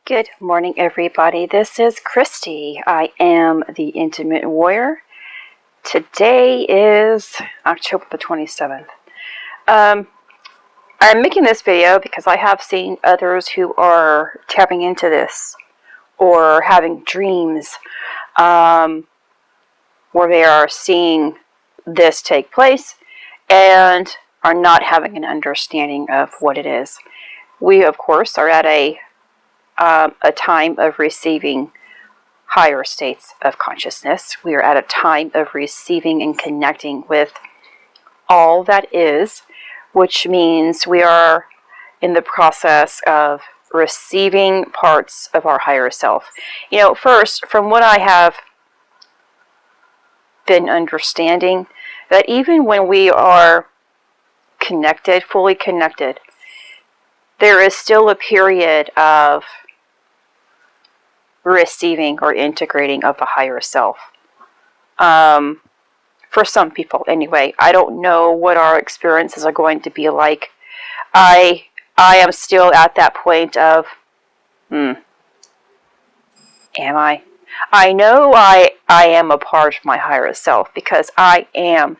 Good morning, everybody. This is Christy. I am the Intimate Warrior. Today is October the 27th. I'm making this video because I have seen others who are tapping into this or having dreams where they are seeing this take place and are not having an understanding of what it is. We, of course, are at a time of receiving higher states of consciousness. We are at a time of receiving and connecting with all that is, which means we are in the process of receiving parts of our higher self. You know, first, from what I have been understanding, that even when we are connected, fully connected, there is still a period of receiving or integrating of the higher self. For some people, anyway. I don't know what our experiences are going to be like. I am still at that point of, am I? I know I am a part of my higher self because I'm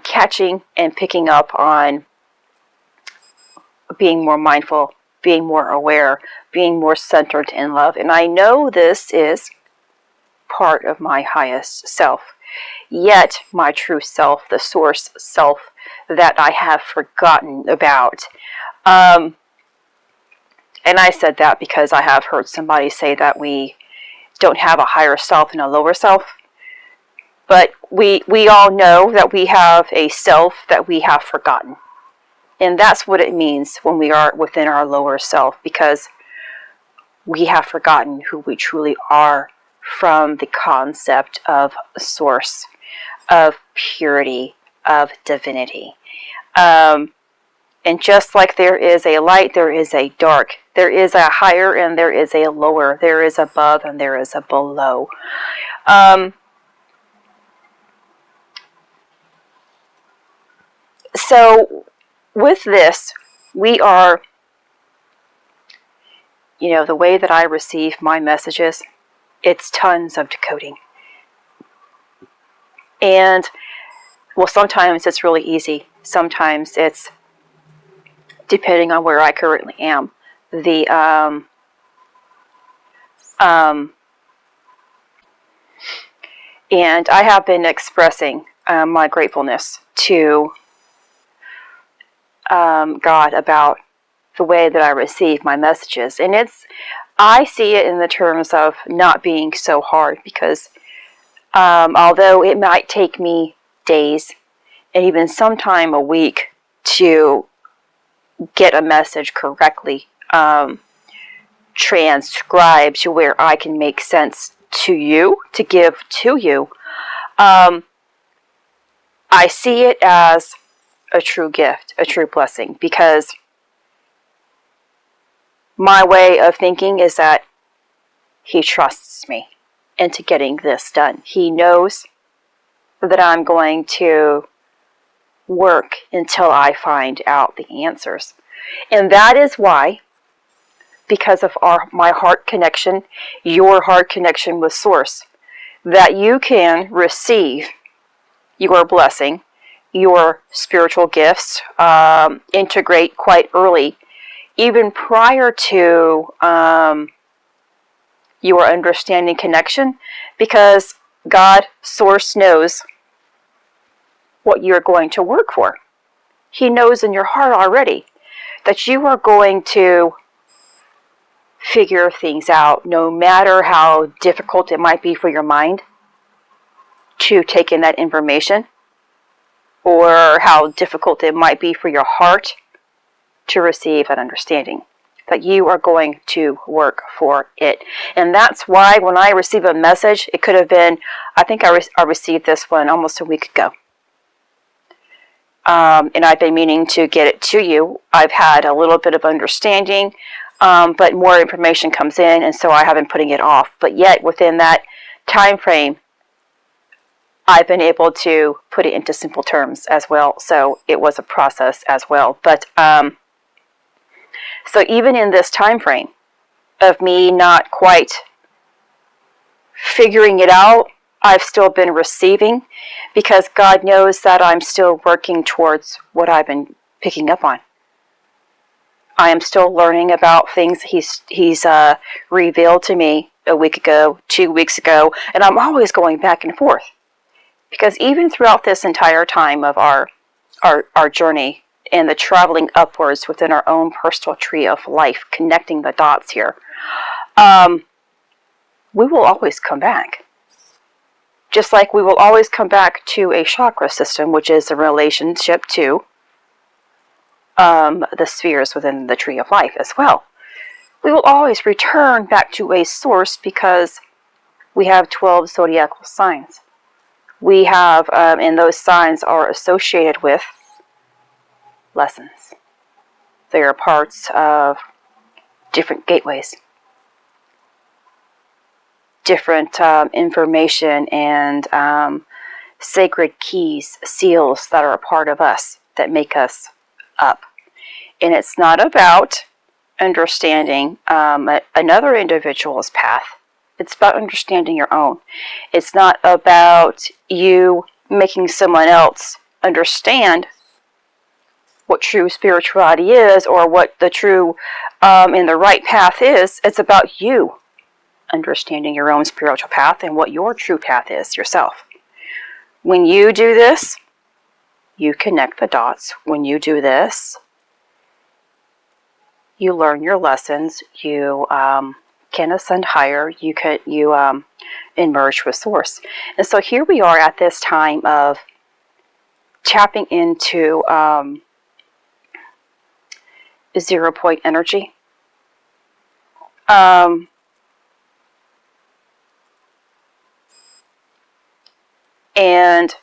catching and picking up on being more mindful, being more aware, being more centered in love. And I know this is part of my highest self. Yet my true self, the source self that I have forgotten about. And I said that because I have heard somebody say that we don't have a higher self and a lower self. But we all know that we have a self that we have forgotten. And that's what it means when we are within our lower self, because we have forgotten who we truly are from the concept of source, of purity, of divinity. And just like there is a light, there is a dark. There is a higher and there is a lower. There is above and there is a below. So with this, we are, the way that I receive my messages, it's tons of decoding. And, well, sometimes it's really easy. Sometimes it's, depending on where I currently am, and I have been expressing my gratefulness to God about the way that I receive my messages. And I see it in the terms of not being so hard, because although it might take me days and even sometime a week to get a message correctly transcribed to where I can make sense to you, to give to you, I see it as a true gift, a true blessing, because my way of thinking is that He trusts me into getting this done. He knows that I'm going to work until I find out the answers. And that is why, because of my heart connection, your heart connection with Source, that you can receive your blessing, your spiritual gifts, integrate quite early, even prior to your understanding connection, because God, Source, knows what you're going to work for. He knows in your heart already that you are going to figure things out, no matter how difficult it might be for your mind to take in that information, or how difficult it might be for your heart to receive that understanding, that you are going to work for it. And that's why when I receive a message, it could have been, I think I received this one almost a week ago. And I've been meaning to get it to you. I've had a little bit of understanding, but more information comes in, and so I have been putting it off. But yet, within that time frame, I've been able to put it into simple terms as well. So it was a process as well. But so even in this time frame of me not quite figuring it out, I've still been receiving, because God knows that I'm still working towards what I've been picking up on. I am still learning about things He's revealed to me a week ago, 2 weeks ago, and I'm always going back and forth. Because even throughout this entire time of our journey and the traveling upwards within our own personal tree of life, connecting the dots here, we will always come back. Just like we will always come back to a chakra system, which is a relationship to the spheres within the tree of life as well. We will always return back to a source, because we have 12 zodiacal signs. We have, and those signs are associated with lessons. They are parts of different gateways, different information and sacred keys, seals that are a part of us, that make us up. And it's not about understanding another individual's path. It's about understanding your own. It's not about you making someone else understand what true spirituality is, or what the true and the right path is. It's about you understanding your own spiritual path and what your true path is yourself. When you do this, you connect the dots. When you do this, you learn your lessons. You can ascend higher. You emerge with source. And so here we are at this time of tapping into 0 point energy. And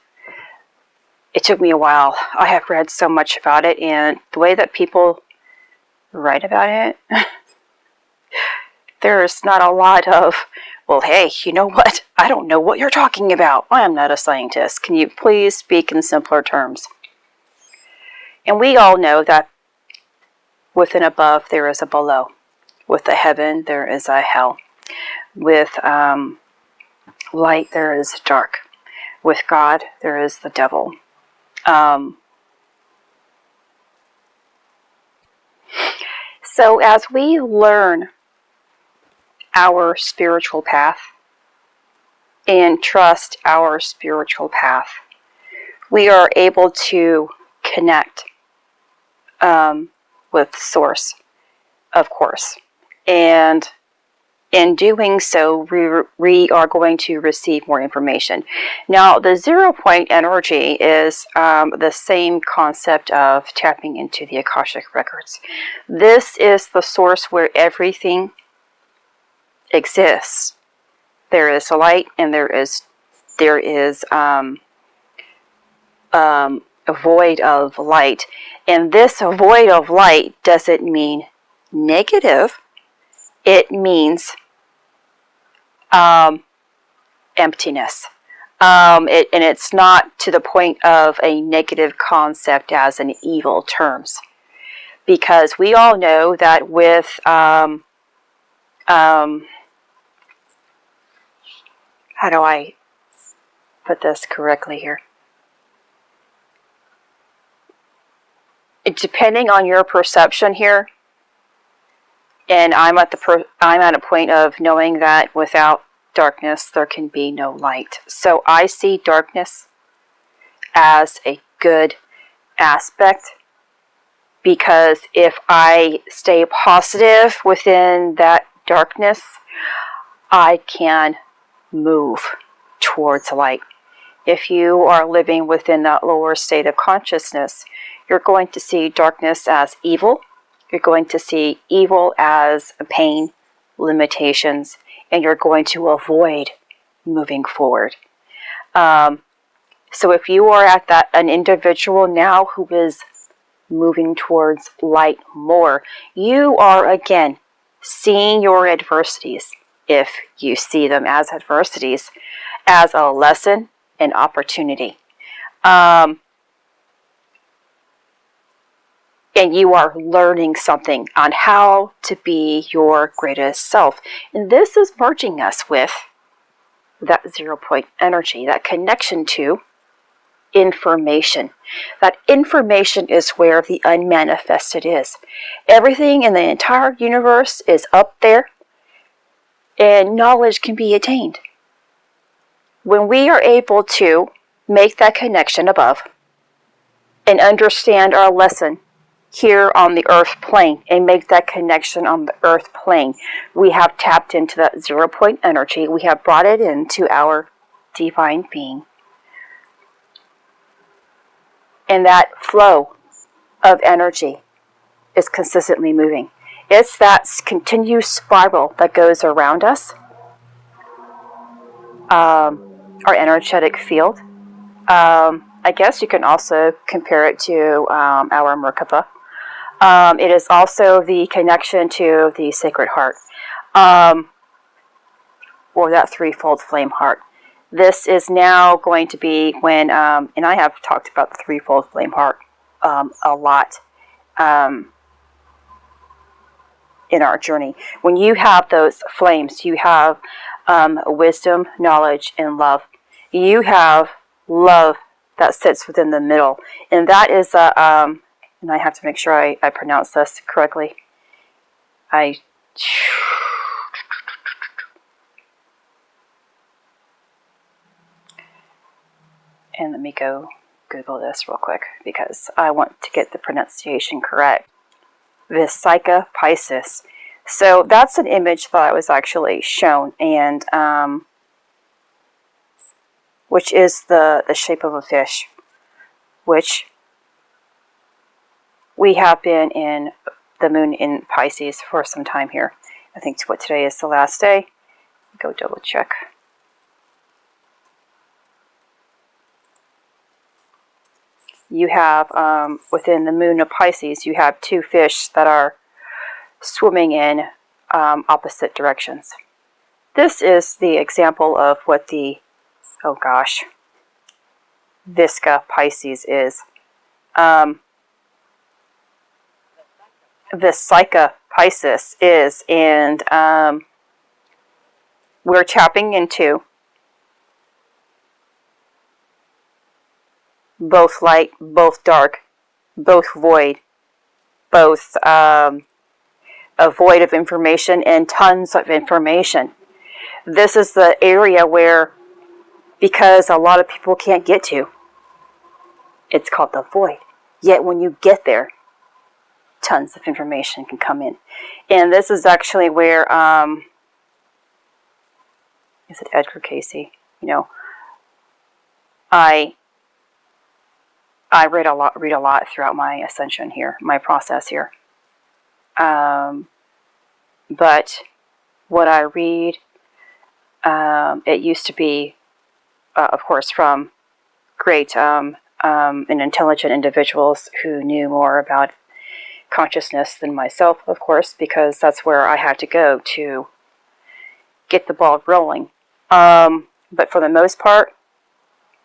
it took me a while. I have read so much about it, and the way that people write about it, there's not a lot of, well, hey, you know what? I don't know what you're talking about. I am not a scientist. Can you please speak in simpler terms? And we all know that with an above, there is a below. With a heaven, there is a hell. With light, there is dark. With God, there is the devil. So as we learn our spiritual path and trust our spiritual path, we are able to connect with Source, of course. And in doing so, we are going to receive more information. Now, the 0 point energy is the same concept of tapping into the Akashic Records. This is the source where everything exists. There is light, and there is a void of light. And this void of light doesn't mean negative. It means emptiness. And it's not to the point of a negative concept as in evil terms. Because we all know that with how do I put this correctly here? Depending on your perception here, and I'm at a point of knowing that without darkness there can be no light. So I see darkness as a good aspect, because if I stay positive within that darkness, I can move towards light. If you are living within that lower state of consciousness, you're going to see darkness as evil. You're going to see evil as pain, limitations, and you're going to avoid moving forward. So if you are at an individual now who is moving towards light more, you are again seeing your adversities, if you see them as adversities, as a lesson and opportunity. and you are learning something on how to be your greatest self. And this is merging us with that 0 point energy, that connection to information. That information is where the unmanifested is. Everything in the entire universe is up there, and knowledge can be attained. When we are able to make that connection above and understand our lesson here on the earth plane and make that connection on the earth plane, we have tapped into that 0 point energy. We have brought it into our divine being. And that flow of energy is consistently moving. It's that continuous spiral that goes around us, our energetic field. I guess you can also compare it to our Merkaba. It is also the connection to the Sacred Heart, or that Threefold Flame Heart. This is now going to be when, and I have talked about the Threefold Flame Heart a lot in our journey. When you have those flames, you have wisdom, knowledge, and love. You have love that sits within the middle, and that is and I have to make sure I pronounce this correctly. And let me go Google this real quick because I want to get the pronunciation correct. Vesica Pisces. So that's an image that I was actually shown, and which is the shape of a fish, which we have been in the moon in Pisces for some time here. I think what today is the last day. Go double check. You have, within the moon of Pisces, you have two fish that are swimming in opposite directions. This is the example of what the, oh gosh, Vesica Pisces is. Vesica Pisces is, and we're tapping into both light, both dark, both void, both a void of information and tons of information. This is the area where, because a lot of people can't get to, it's called the void. Yet when you get there, tons of information can come in. And this is actually where, is it Edgar Casey? You know, I read a lot throughout my ascension here, my process here. But what I read, it used to be, of course, from great and intelligent individuals who knew more about consciousness than myself, of course, because that's where I had to go to get the ball rolling. But for the most part,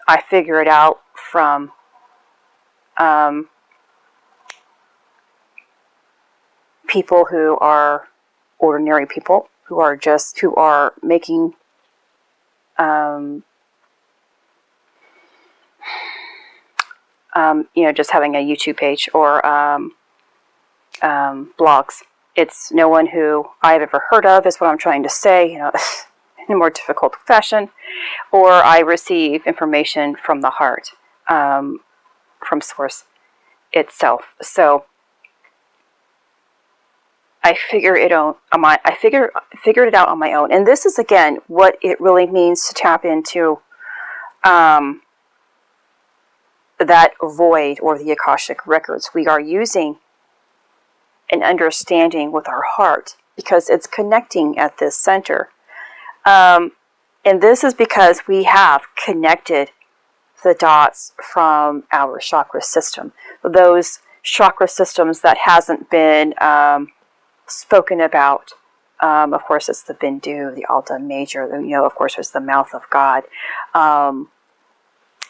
I figure it out from people who are ordinary people, who are making just having a YouTube page or blogs. It's no one who I've ever heard of, is what I'm trying to say, in a more difficult fashion, or I receive information from the heart, from source itself. So I figured it out on my own, and this is again what it really means to tap into that void, or the Akashic Records. We are using an understanding with our heart because it's connecting at this center, and this is because we have connected the dots from our chakra system. Those chakra systems that hasn't been spoken about. Of course, it's the Bindu, the Alta Major. Of course, there's the Mouth of God,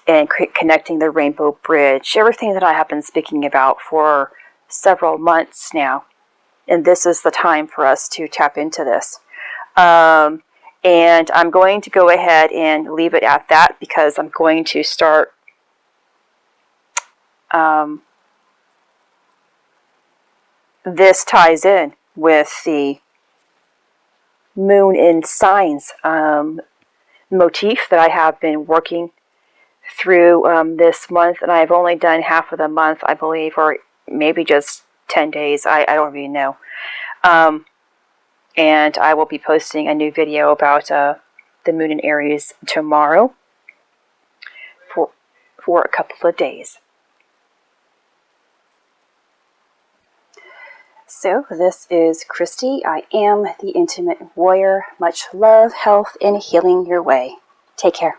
and connecting the Rainbow Bridge. Everything that I have been speaking about for several months now. And this is the time for us to tap into this. And I'm going to go ahead and leave it at that because I'm going to start this ties in with the moon in signs motif that I have been working through this month, and I've only done half of the month, I believe, or maybe just 10 days. I don't really know. And I will be posting a new video about the moon in Aries tomorrow for a couple of days. So this is Christy. I am the Intimate Warrior. Much love, health, and healing your way. Take care.